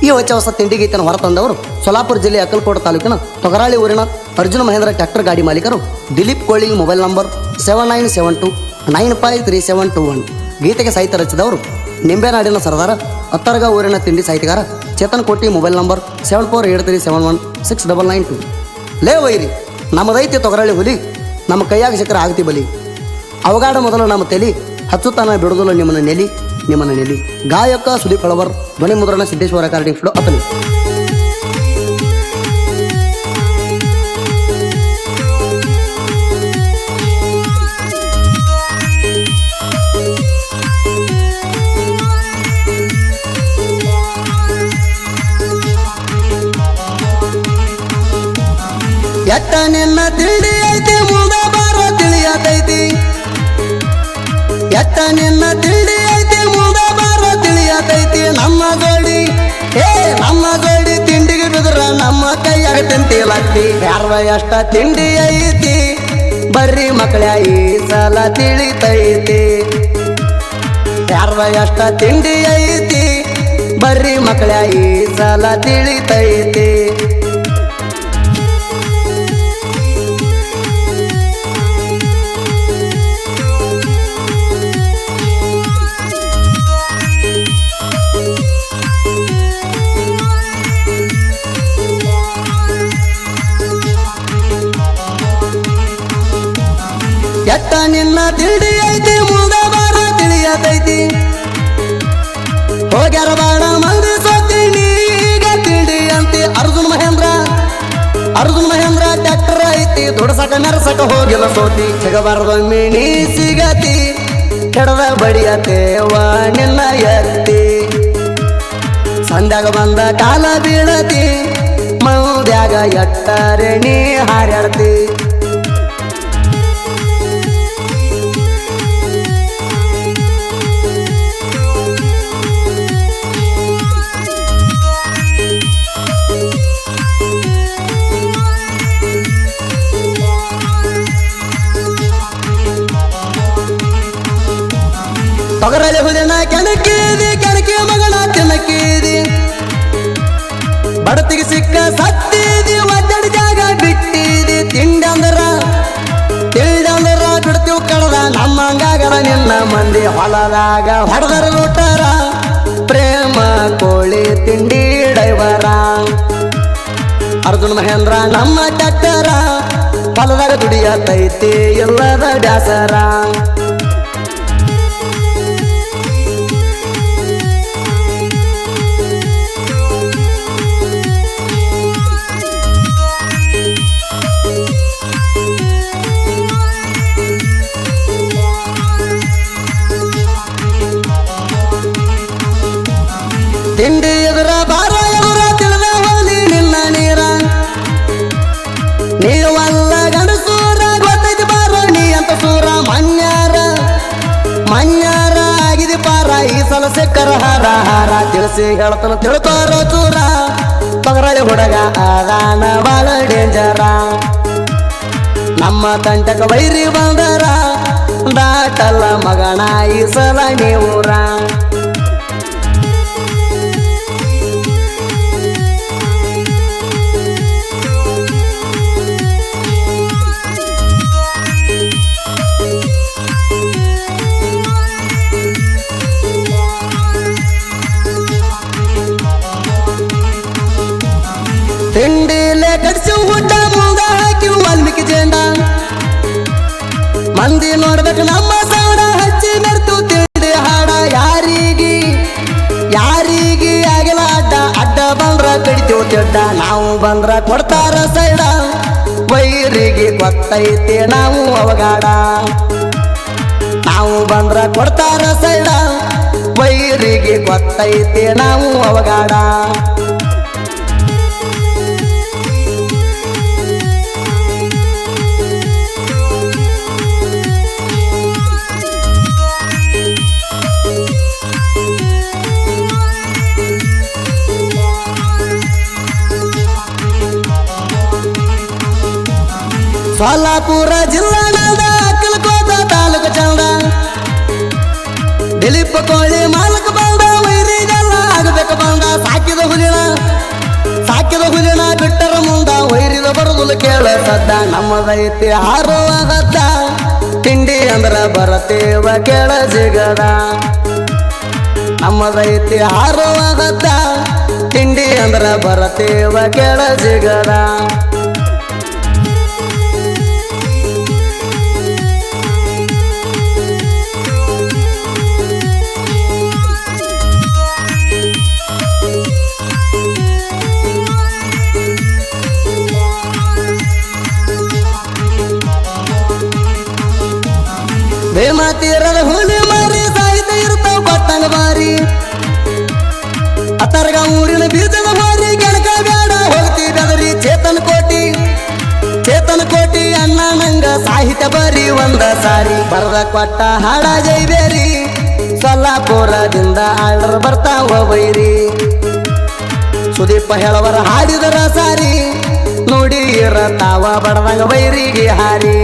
ಈ ಹೊಸ ತಿಂಡಿಗೀತನ ಹೊರತಂದವರು ಸೊಲ್ಲಾಪುರ ಜಿಲ್ಲೆ ಅಕ್ಕಲಕೋಟ ತಾಲೂಕಿನ ತೊಗರಾಳಿ ಊರಿನ ಅರ್ಜುನ ಮಹೇಂದ್ರ ಟ್ರ್ಯಾಕ್ಟರ್ ಗಾಡಿ ಮಾಲೀಕರು ದಿಲೀಪ್ ಕೋಳಿ. Mobile number 7972953721. ಗೀತೆಗೆ ಸಾಹಿತ್ಯ ರಚಿಸಿದವರು ನಿಂಬೆನಾಡಿನ ಸರದಾರ ಅತ್ತರ್ಗ ಊರಿನ ತಿಂಡಿ ಸಾಹಿತ್ಯಗಾರ ಚೇತನ್ ಕೋಟಿ. Mobile number 7483716992. ಲೇ ವೈರಿ ನಮ್ಮದೈತಿ ತೊಗರಾಳಿ ಹುಲಿ, ನಮ್ಮ ಕೈಯಾಗ ಸಿಕ್ಕರ ಆಗತಿ ಬಲಿ. ಅವಗಾಡ ಮೊದಲು ನಮ್ಮ ತಲಿ, ಹಚ್ಚುತ್ತಾನ ಬಿಡುವುದಿಲ್ಲ ನಿಮ್ಮನ್ನ ನೆಲಿ. ಗಾಯಕ ಸುದೀಪ್ ಕಳವರ್, ಧ್ವನಿ ಮುದ್ರಣ ಸಿದ್ದೇಶ್ವರ ರೆಕಾರ್ಡಿಂಗ್ ಸ್ಟುಡಿಯೋ ಅತನಿ. ಎಟ್ಟ ನಿನ್ನ ತಿಳಿ ಐತಿ ಮುಂದ ಬಾರೋ ತಿಳಿಯತೈತಿ. ಎಟ್ಟ ನಿನ್ನ ತಿಳಿ ಐತಿ ಮುಂದ ಬಾರೋ ತಿಳಿಯತೈತಿ. ನಮ್ಮ ಜೋಡಿ ತಿಂಡಿಗೆ ಬಿದ್ರ ನಮ್ಮ ಕೈಯಾಗ ತಿಂತಿಲತ್ತಿ. ಯಾರ್ವ ಎಷ್ಟ ತಿಂಡಿ ಐತಿ ಬರ್ರಿ ಮಕ್ಕಳ ಈ ಸಲ ತಿಳಿತೈತಿ. ಯಾರ್ವ ಎಷ್ಟ ತಿಂಡಿ ಐತಿ ಬರ್ರಿ ಮಕ್ಕಳ ಈ ಸಲ ತಿಳಿತೈತಿ. ಎಟ್ಟ ನಿನ್ನ ತಿಂಡಿ ಐತಿ ಮುಂದ ಬಾರ ತಿಳಿಯತೈತಿ. ಹೋಗ್ಯಾರ ಬಾಳ ಮಂದಿ ಸೋತಿ ನೀಗ ತಿಂಡಿ ಅಂತಿ. ಅರ್ಜುನ್ ಮಹೇಂದ್ರ ಟ್ರ್ಯಾಕ್ಟರ್ ಐತಿ. ದುಡಸಕ ಮೆರಸಕ ಹೋಗಿಲ್ಲ ಸೋತಿ. ಸಿಗಬಾರ್ದೊಮ್ಮೆ ನೀ ಸಿಗತಿ, ಕೆಡದ ಬಡಿಯತೇವ ನಿನ್ನ ಎತ್ತಿ. ಸಂಧ್ಯಾಗ ಬಂದ ಕಾಲ ಬೀಳತಿ, ಮೌದ್ಯಾಗ ಎಟ್ಟರೆ ನೀ ಹಾರ್ಯಾಡ್ತಿ. ತೊಗರಲ್ಲಿ ಹುದಿನ ಕೆಣಕಿ ಮಗನ ತಿನ್ನಕೀದಿ. ಬಡತಿಗೆ ಸಿಕ್ಕ ಸತ್ತಿದಿ, ಒದ್ದಡಿ ಜಾಗ ಬಿಟ್ಟಿದಿ. ತಿಂಡಿ ಅಂದ್ರ ಬಿಡ್ತೀವ್ ಕಡದ ನಮ್ಮ ಹಂಗಾಗದ ನಿನ್ನ ಮಂದಿ. ಹೊಲದಾಗ ಹೊಡೆದರ ಲೂಟರ ಪ್ರೇಮ ಕೋಳಿ ತಿಂಡಿ ಡೈವರ. ಅರ್ಜುನ್ ಮಹೇಂದ್ರ ನಮ್ಮ ಟ್ರ್ಯಾಕ್ಟರ, ಹೊಲದಾಗ ದುಡಿಯತೈತಿ ಎಲ್ಲದ ಡ್ಯಾಸರ. ತಿಂಡಿ ಎದುರ ಬಾರ ಎದುರ ತಿಳಿದ ಹೋಲಿ ನಿನ್ನ ನೀರ. ನೀವಲ್ಲ ಗಂಡಸೂರ ಗೊತ್ತೈತಿ ಬಾರೋ ನೀ ಅಂತ ಸೂರ. ಮನ್ಯಾರ ಆಗಿದೆ ಪಾರ, ಈ ಸಲ ಸಿಕ್ಕರ ಹಾರ ತಿಳಿಸಿ ಹೇಳ್ತಾನ ತಿಳ್ಕೋರೋ ಚೂರ. ತೊಗರಾಳಿ ಹುಡುಗ ಅದಾನ ಬಾಳ ಡೇಂಜರ. ನಮ್ಮ ತಂಟಕ ವೈರಿ ಬಂದರ ದಾಟಲ್ಲ ಮಗನ ಈ ಸಲ ನೀವೂರ. ತಿಂಡಿಲೆ ಕಡಿಸಿ ಊಟ ಮುಂದ ಹಾಕಿ ವಾಲ್ಮೀಕಿ ಜೇಂಡ. ಮಂದಿ ನೋಡ್ಬೇಕು ನಮ್ಮ ಸೌಡ ಹಚ್ಚಿ ನೆರ್ತು ತಿಂಡಿ ಹಾಡ. ಯಾರಿಗೆ ಆಗಿಲ್ಲ ಅಡ್ಡ ಬಂದ್ರ ಕಡಿತೀವ್ ತಿಡ್ಡ. ನಾವು ಬಂದ್ರ ಕೊಡ್ತಾರ ಸೈಡ, ವೈರಿಗೆ ಗೊತ್ತೈತಿ ನಾವು ಅವಗಾಡ. ನಾವು ಬಂದ್ರ ಕೊಡ್ತಾರ ಸೈಡ, ವೈರಿಗೆ ಗೊತ್ತೈತಿ ನಾವು ಅವಗಾಡ. ಸೊಲ್ಲಾಪುರ ಜಿಲ್ಲಾದ ಅಕ್ಕಲಕೋಟ ತಾಲೂಕು ಚಂದ. ದಿಲೀಪ್ ಕೋಳಿ ಮಾಲಕ ಬಂದ ವೈರಿಗೆಲ್ಲ ಆಗಬೇಕು ಬಂದ ಸಾಕಿದ ಹುಲಿನ ಬಿಟ್ಟರ ಮುಂದ ವೈರಿದ ಬರುದಿಲ್ಲ ಕೇಳ ಸದ್ದ ನಮ್ಮದೈತಿ ಹಾರುವ ಗದ್ದ ತಿಂಡಿ ಅಂದ್ರ ಬರತೇವ ಕೇಳ ಸಿಗದ ನಮ್ಮದೈತಿ ಹಾರುವ ಗದ್ದ ತಿಂಡಿ ಅಂದ್ರ ಬರತೇವ ಕೇಳ ಸಿಗದ ಬೇಮಾತೀರದ ಹುಲಿ ಮಾರಿ ಸಾಹಿತ ಇರ್ತಾವ ಬಟ್ಟಂಗ ಬಾರಿ ಅತರ್ಗ ಊರಿನ ಬೀಜದ ಮಾರಿ ಗೆಣಕ ಬೇಡ ಹೋಗ್ತಿ ಬೆದರಿ ಚೇತನ ಕೋಟಿ ಅಣ್ಣ ನಂಗ ಸಾಹಿತ್ಯ ಬರಿ ಒಂದ ಸಾರಿ ಬರದ ಕೊಟ್ಟ ಹಾಡ ಜೈಬೇರಿ ಸೊಲ್ಲಾಪುರದಿಂದ ಆಳ್ರ ಬರ್ತಾವ ಬೈರಿ ಸುದೀಪ ಹೇಳವರ ಹಾಡಿದರ ಸಾರಿ ನೋಡಿ ಇರತಾವ ಬಡದಂಗ ಬೈರಿಗೆ ಹಾರಿ